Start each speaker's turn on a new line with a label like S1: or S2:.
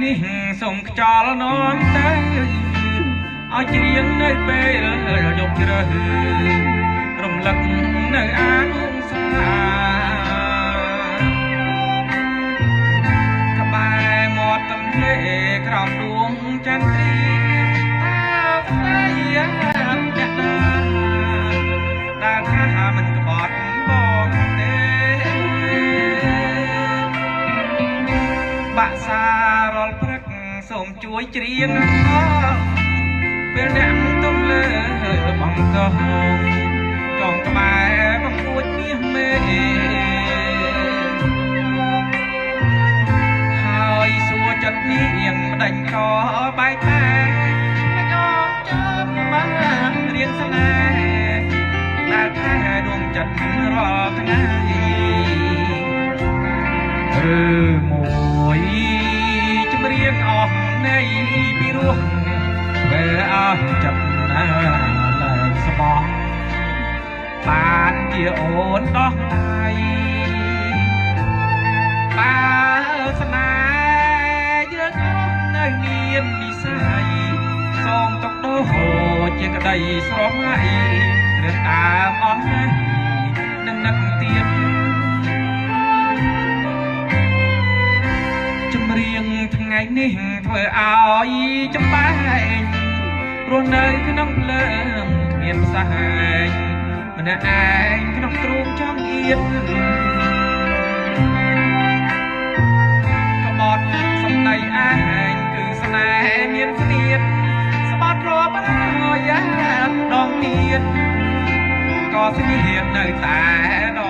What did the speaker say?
S1: នេះសូមខ្យល់នាំទៅឲ្យច្រៀងនៅពេលយប់ជ្រៅរំលឹកនៅអានសាក្បែរមាត់ទន្លេក្រោមដួងចន្ទ្រាតើស្ដីអ្នកណាដែលថាមិនក្បត់បងទេបាក់សារល់ព្រឹកសូមជួយច្រៀងពេលអ្នកទំលើបងកោចងក្បែរបង្អួចមាសមេហើយសួរចិត្តនាងម្ដេចក៏បែកតែមិនយอมចាំបានរៀនស្នេហ៍ដែលថែដួងចិត្តរាល់ថ្ងៃឬមួយចម្រៀងអស់នៃពីរោះពេលអស់ចិត្តណាឡើងស្មោះបានជាអូនដោះដៃបើស្នេហ៍យើងអស់នៅមាននិស័យសូមទុកដោជាក្តីស្រមៃរៀនតាមអស់ណាស់នឹងនឹកទៀតចម្រៀងថ្ងៃនេះធ្វើឲ្យចំបែករស់នៅក្នុងភ្លើងគ្មានផ្សែងម្នាក់ឯងក្នុងទ្រូងចង់អៀតក្បត់សំដីឯងគឺស្នេហ៍មានស្នៀតស្បត់រាប់អើយដងទៀតក៏ស្នៀតនៅតែដ